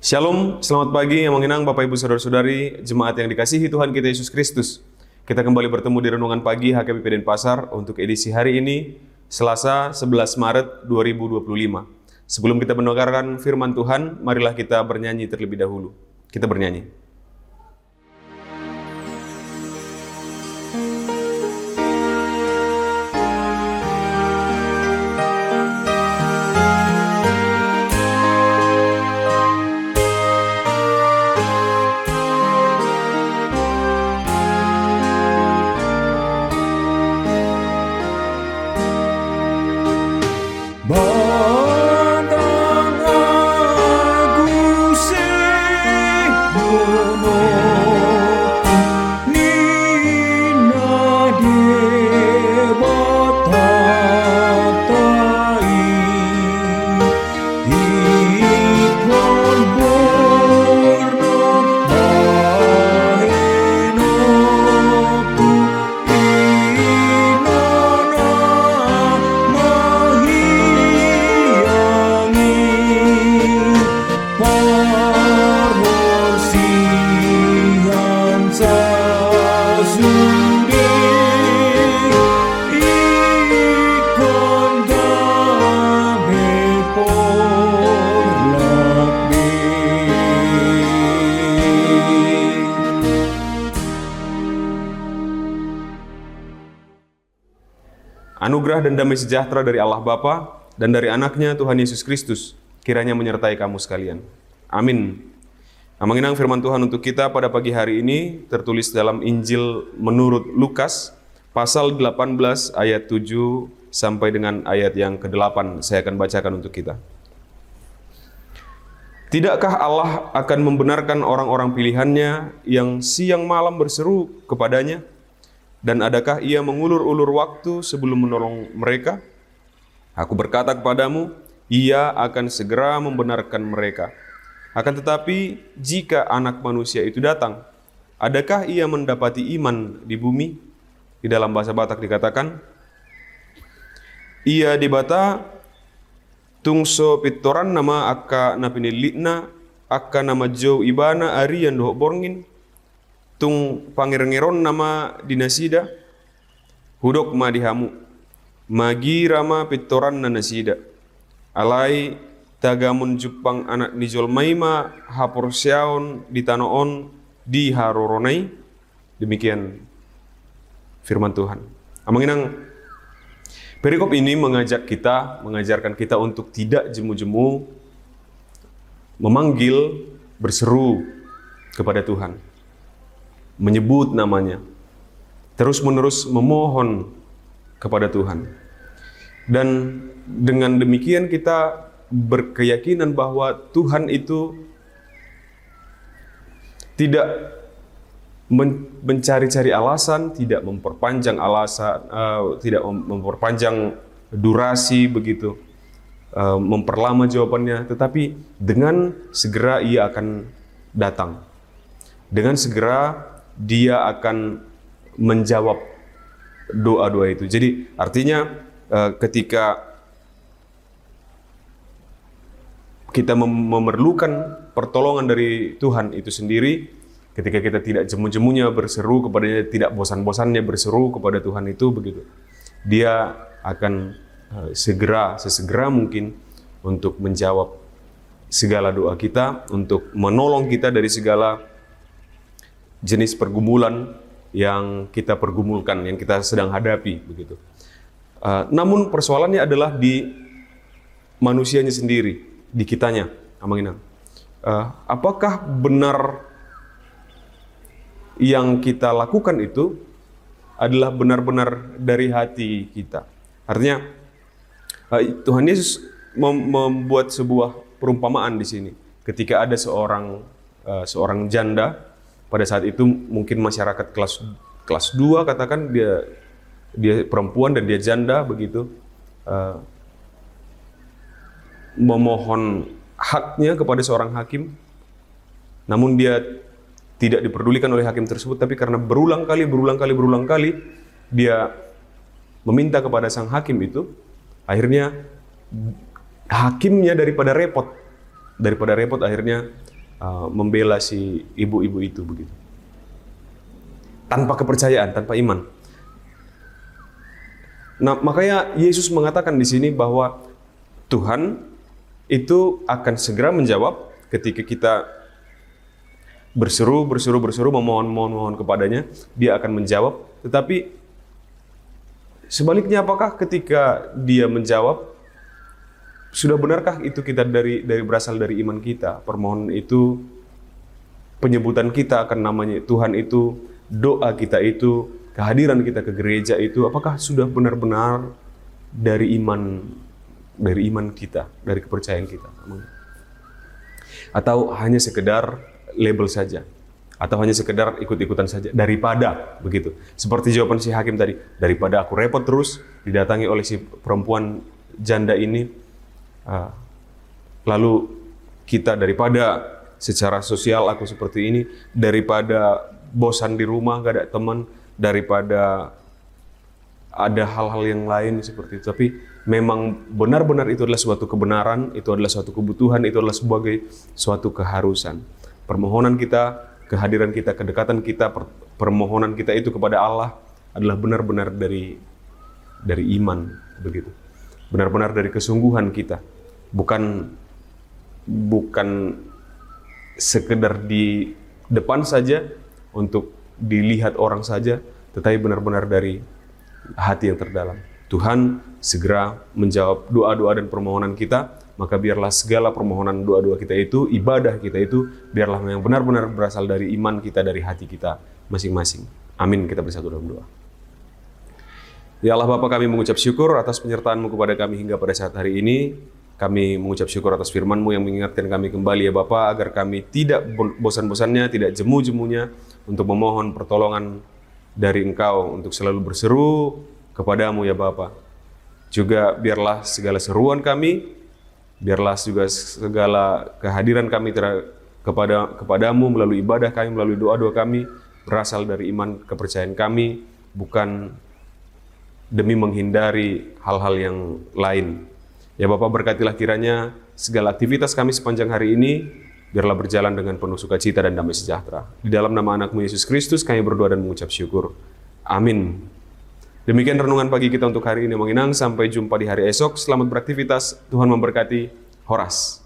Shalom, selamat pagi yang mengenang Bapak Ibu Saudara-saudari, jemaat yang dikasihi Tuhan kita Yesus Kristus. Kita kembali bertemu di Renungan Pagi HKBP Denpasar untuk edisi hari ini, Selasa 11 Maret 2025. Sebelum kita mendengarkan firman Tuhan, marilah kita bernyanyi terlebih dahulu. Kita bernyanyi. Anugerah dan damai sejahtera dari Allah Bapa dan dari anaknya Tuhan Yesus Kristus kiranya menyertai kamu sekalian. Amin. Mengenang firman Tuhan untuk kita pada pagi hari ini tertulis dalam Injil menurut Lukas pasal 18 ayat 7 sampai dengan ayat yang ke-8. Saya akan bacakan untuk kita. Tidakkah Allah akan membenarkan orang-orang pilihannya yang siang malam berseru kepadanya? Dan adakah ia mengulur-ulur waktu sebelum menolong mereka? Aku berkata kepadamu, ia akan segera membenarkan mereka. Akan tetapi, jika anak manusia itu datang, adakah ia mendapati iman di bumi? Di dalam bahasa Batak dikatakan, ia dibata tungso pitoran nama akka napinilitna, akka nama jo ibana arian dohok borngin, tung pangerengeron nama dinasida, hudok madihamu, magi rama pitoran na nasida, alai tagamun jupang anak nijol maima hapor siaon ditanoon di haroronai. Demikian firman Tuhan. Mengenang perikop ini mengajarkan kita untuk tidak jemu-jemu memanggil, berseru kepada Tuhan, menyebut namanya, terus-menerus memohon kepada Tuhan. Dan dengan demikian kita berkeyakinan bahwa Tuhan itu tidak mencari-cari alasan, tidak memperpanjang alasan, tidak memperpanjang durasi begitu, memperlama jawabannya, tetapi dengan segera ia akan datang. Dengan segera dia akan menjawab doa-doa itu. Jadi artinya ketika kita memerlukan pertolongan dari Tuhan itu sendiri, ketika kita tidak jemu-jemunya berseru kepadanya, tidak bosan-bosannya berseru kepada Tuhan itu begitu, dia akan sesegera mungkin untuk menjawab segala doa kita, untuk menolong kita dari segala jenis pergumulan yang kita pergumulkan, yang kita sedang hadapi begitu. Namun persoalannya adalah di manusianya sendiri, di kitanya. Apakah benar yang kita lakukan itu adalah benar-benar dari hati kita? Artinya Tuhan Yesus membuat sebuah perumpamaan di sini. Ketika ada seorang janda, pada saat itu mungkin masyarakat kelas 2 katakan, dia perempuan dan dia janda begitu, memohon haknya kepada seorang hakim, namun dia tidak diperdulikan oleh hakim tersebut, tapi karena berulang kali dia meminta kepada sang hakim itu, akhirnya hakimnya daripada repot akhirnya membela si ibu-ibu itu begitu. Tanpa kepercayaan, tanpa iman. Nah, makanya Yesus mengatakan di sini bahwa Tuhan itu akan segera menjawab ketika kita berseru, memohon kepadanya, Dia akan menjawab. Tetapi sebaliknya, apakah ketika Dia menjawab, sudah benarkah itu kita berasal dari iman kita? Permohonan itu, penyebutan kita akan namanya Tuhan itu, doa kita itu, kehadiran kita ke gereja itu, apakah sudah benar-benar dari iman kita, dari kepercayaan kita? Atau hanya sekedar label saja? Atau hanya sekedar ikut-ikutan saja? Daripada, begitu. Seperti jawaban si hakim tadi, daripada aku repot terus didatangi oleh si perempuan janda ini, lalu kita daripada secara sosial aku seperti ini, daripada bosan di rumah, gak ada teman, daripada ada hal-hal yang lain seperti itu. Tapi memang benar-benar itu adalah suatu kebenaran, itu adalah suatu kebutuhan, itu adalah sebagai suatu keharusan. Permohonan kita, kehadiran kita, kedekatan kita, permohonan kita itu kepada Allah adalah benar-benar dari iman, begitu. Benar-benar dari kesungguhan kita. Bukan sekedar di depan saja untuk dilihat orang saja, tetapi benar-benar dari hati yang terdalam. Tuhan segera menjawab doa-doa dan permohonan kita, maka biarlah segala permohonan doa-doa kita itu, ibadah kita itu, biarlah yang benar-benar berasal dari iman kita, dari hati kita masing-masing. Amin. Kita bersatu dalam doa. Ya Allah Bapa, kami mengucap syukur atas penyertaan-Mu kepada kami hingga pada saat hari ini. Kami mengucap syukur atas firman-Mu yang mengingatkan kami kembali ya Bapa, agar kami tidak bosan-bosannya, tidak jemu-jemunya untuk memohon pertolongan dari Engkau, untuk selalu berseru kepada-Mu ya Bapa. Juga biarlah segala seruan kami, biarlah juga segala kehadiran kami kepada-Mu melalui ibadah kami, melalui doa-doa kami, berasal dari iman kepercayaan kami, bukan demi menghindari hal-hal yang lain. Ya Bapak, berkatilah kiranya segala aktivitas kami sepanjang hari ini, biarlah berjalan dengan penuh sukacita dan damai sejahtera. Di dalam nama Anak-Mu Yesus Kristus kami berdoa dan mengucap syukur. Amin. Demikian renungan pagi kita untuk hari ini, Menginang. Sampai jumpa di hari esok. Selamat beraktivitas. Tuhan memberkati. Horas.